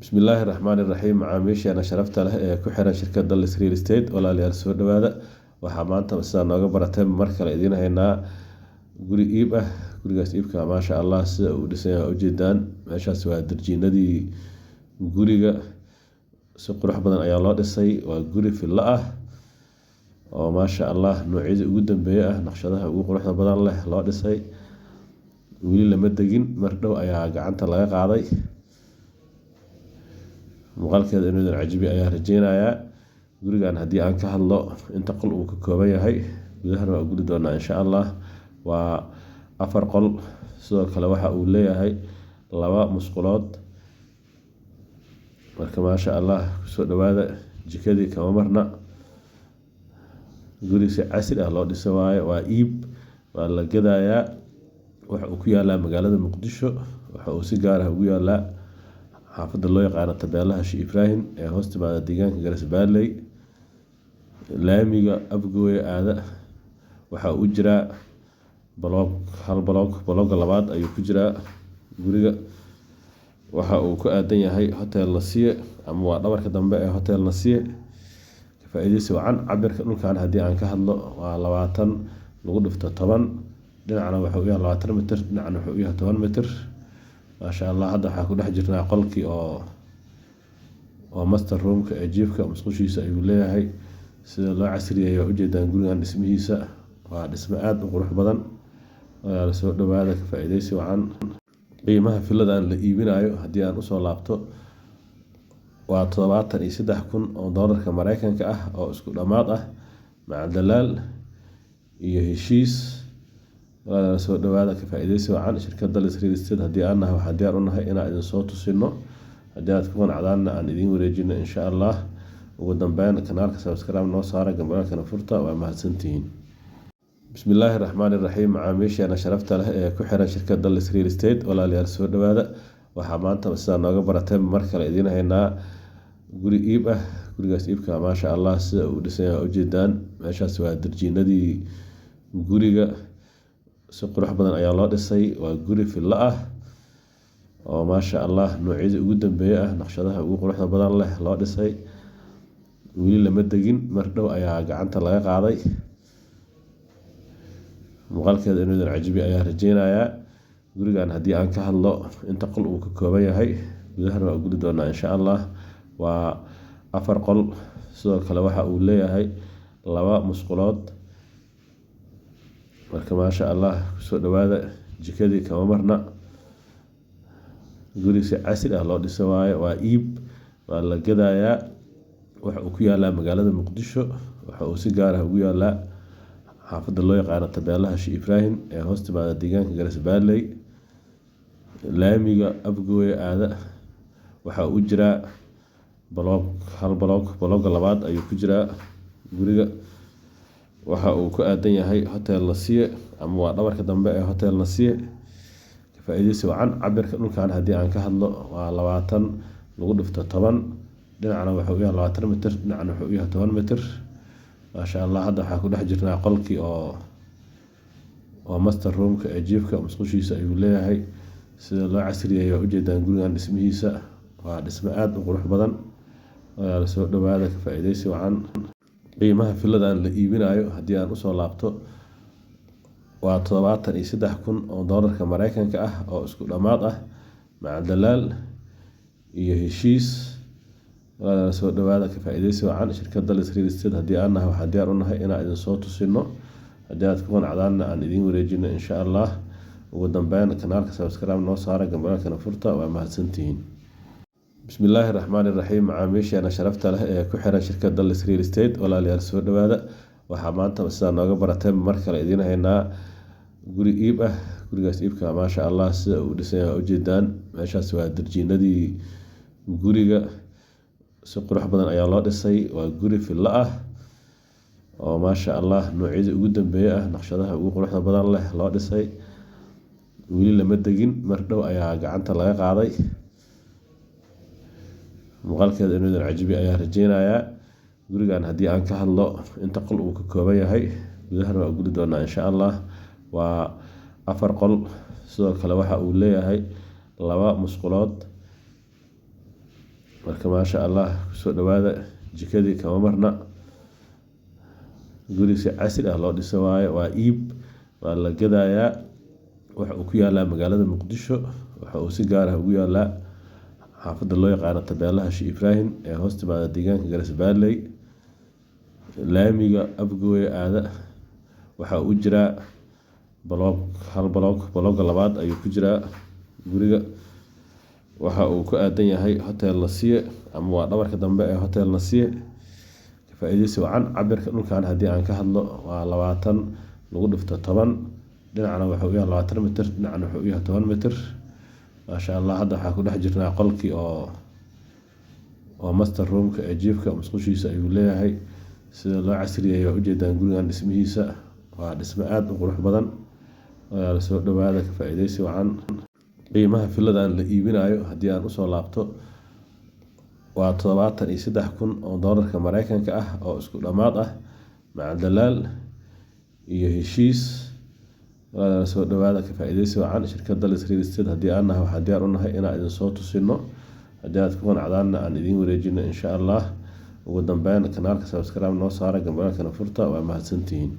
Bismillaahi Raxmaani Raxiim. Macaamiisheena sharafta leh ee ku xiran shirkadda Dallas Real Estate, walaalayaal soo dhawaada. Waxaa maanta sidaa nooga baratay mar kale idiin haynaa guri iib ah. Gurigaas iibka maasha Allah sida uu dhisan yahay ujeedaan. Meeshaas waa darjiinadii guriga, si qurux badan ayaa loo dhisay. Waa guri fillo ah oo maasha Allah noocyadii ugu dambeeyay ah, naqshadaha ugu quruxda badan leh loo dhisay. Weli lama degin, mar dhow ayaa gacanta laga qaaday. Muuqaalkeeda inuu idin cajibi ayaa rajeynayaa. Gurigan haddii aan ka hadlo inta qol uu ka kooban yahay, gudahana waa guri doonaa insha Allah. Waa 4 qol, sidoo kale waxa uu leeyahay 2 musqulood. Marka maasha Allah kusoo dhawaada. Jikadii kama marna. Guri si casri ah loo dhisay waaye. Waa iib, waa la gadayaa. Waxa uu ku yaalaa magaalada Muqdisho. Waxa uu si gaar ah ugu yaalaa xaafadda loo yaqaano Tabeelaha Sheikh Ibrahim ee hoos timaada deegaanka Garas Baalley, laamiga Afgooye aada. Waxa uu jiraa hal balooga labaad ayuu ku jiraa guriga. Waxa uu ku aadan yahay Hotel Nasiye, ama waa dhabarka dambe ee Hotel Nasiye. Ka faa'iidaysi wacan. Cabirka dhulkan haddii aan ka hadlo waa 20 lagu dhifto 10. Dhinacna waxa uu yahay 20 mitir, dhinacna waxa uu yahay 10 mitir. Maasha Allah, hadda waxaa ku dhex jirnaa qolkii oo master roomka ee jiifka, musqushiisa ayuu leeyahay. Sida loo casriyeeyo ujeedaan gurigan dhismihiisa. Waa dhismo aad u qurux badan. La soo dhawaada, ka faa'iidaysi wacan. Qiimaha filladan la iibinayo haddii aan usoo laabto waa $73,000 Mareykanka ah oo isku dhammaad ah, maca dalaal iyo heshiis. La soo dhawaada, ka faa'iidaysi wacan. Shirkadda Dallas Real Estate haddii aan nahay waxaan diyaar u nahay inaan idin soo tusino. Haddii aad ku qanacdaanna aan idiin wareejino insha Allah. Ugu dambeyn, kanaalka subscribe noo saara, gambaraalkana furta. Waa mahadsantihiin. Bismillaahi Raxmaani Raxiim. Macaamiisheena sharafta leh ee ku xiran shirkadda Dallas Real Estate, walaalayaal soo dhawaada. Waxaa maanta sidaa nooga baratay mar kale idiin haynaa guri iib ah. Gurigaas iibka maasha Allah sida uu dhisan yahay ujeedaan. Meeshaas waa darjiinadii guriga, si qurux badan ayaa loo dhisay. Waa guri fillo ah oo maasha Allah noocyadii ugu dambeeyay ah, naqshadaha ugu quruxda badan leh loo dhisay. Weli lama degin, mar dhow ayaa gacanta laga qaaday. Muuqaalkeeda inuu idin cajibi ayaa rajeynayaa. Gurigan haddii aan ka hadlo inta qol uu ka kooban yahay, gudahana waa guri doonaa insha Allah. Waa 4 qol, sidoo kale waxa uu leeyahay 2 musqulood. Marka maasha Allah kusoo dhawaada. Jikadii kama marna. Guri si casri ah loo dhisay waaye. Waa iib, waa la gadayaa. Waxa uu ku yaalaa magaalada Muqdisho. Waxa uu si gaar ah ugu yaalaa xaafadda loo yaqaano Tabeelaha Sheikh Ibrahim ee hoos timaada deegaanka Garas Baalley, laamiga Afgooye aada. Waxa uu jiraa hal balooga labaad ayuu ku jiraa guriga. Waxa uu ku aadan yahay Hotel Nasiye, ama waa dhabarka dambe ee Hotel Nasiye. Ka faa'iidaysi wacan. Cabirka dhulkan haddii aan ka hadlo waa 20 lagu dhifto 10. Dhinacna waxa uu yahay 20 mitir, dhinacna waxa uu yahay 10 mitir. Maasha Allah, hadda waxaa ku dhex jirnaa qolkii oo master roomka ee jiifka, musqushiisa ayuu leeyahay. Sida loo casriyeeyo ujeedaan gurigan dhismihiisa. Waa dhismo aad u qurux badan. La soo dhawaada, ka faa'iidaysi wacan. Qiimaha filladan la iibinayo haddii aan usoo laabto waa $73,000 Mareykanka ah oo isku dhammaad ah, maca dalaal iyo heshiis. La soo dhawaada, ka faa'iidaysi wacan. Shirkadda Dallas Real Estate haddii aan nahay waxaan diyaar u nahay inaan idin soo tusino. Haddii aad ku qanacdaanna aan idiin wareejino insha Allah. Ugu dambeyn, kanaalka subscribe noo saara, gambaraalkana furta. Waa mahadsantihiin. Bismillaahi Raxmaani Raxiim. Macaamiisheena sharafta leh ee ku xiran shirkadda Dallas Real Estate, walaalayaal soo dhawaada. Waxaa maanta sidaa nooga baratay mar kale idiin haynaa guri iib ah. Gurigaas iibka maasha Allah sida uu dhisan yahay ujeedaan. Meeshaas waa darjiinadii guriga, si qurux badan ayaa loo dhisay. Waa guri fillo ah oo maasha Allah noocyadii ugu dambeeyay ah, naqshadaha ugu quruxda badan leh loo dhisay. Weli lama degin, mar dhow ayaa gacanta laga qaaday. Muuqaalkeeda inuu idin cajibi ayaa rajeynayaa. Gurigan haddii aan ka hadlo inta qol uu ka kooban yahay, gudahana waa guri doonaa insha Allah. Waa 4 qol, sidoo kale waxa uu leeyahay 2 musqulood. marka maasha Allah kusoo dhawaada. Jikadii kama marna, guri si casri ah loo dhisay waaye, waa iib, waa la gadayaa. Waxa uu ku yaalaa magaalada Muqdisho, waxa uu si gaar ah ugu yaalaa xaafadda loo yaqaano Tabeelaha Sheikh Ibrahim ee hoos timaada deegaanka Garas Valley, laamiga Afgoye aada. Waxa uu jiraa hal balooga labaad ayuu ku jiraa guriga. Waxa uu ku aadan yahay Hotel Nasiye ama waa dhabarka dambe ee Hotel Nasiye. Ka faa'iidaysi wacan. Cabirka dhulkan haddii aan ka hadlo waa 20 lagu dhifto 10, dhinacna waxa uu yahay 20 mitir, dhinacna waxa uu yahay 10 mitir. Maasha Allah, hadda waxaa ku dhex jirnaa qolkii oo master roomka ee jiifka musqushiisa ayuu leeyahay. Sida loo casriyeeyay waa ujeedaan gurigan dhismihiisa, waa dhisme aad u qurux badan. Waa la soo dhawaada, ka faa'iidaysi wacan. Qiimaha filadan la iibinayo haddii aan usoo laabto waa 73,000 oo doolarka Mareykanka ah oo isku dhamaad ah, maca dalaal iyo heshiis. Waa la soo dhawaada, ka faa'iidaysi wacan. Shirkadda Dallas Real Estate haddii aan nahay waxaan diyaar u nahay inaan idin soo tusino, haddii aad ku qanacdaanna aan idin wareejino insha Allah. Ugu dambeyn kanaalka subscribe noo saara, gambarkana furta. Waa mahadsantihiin.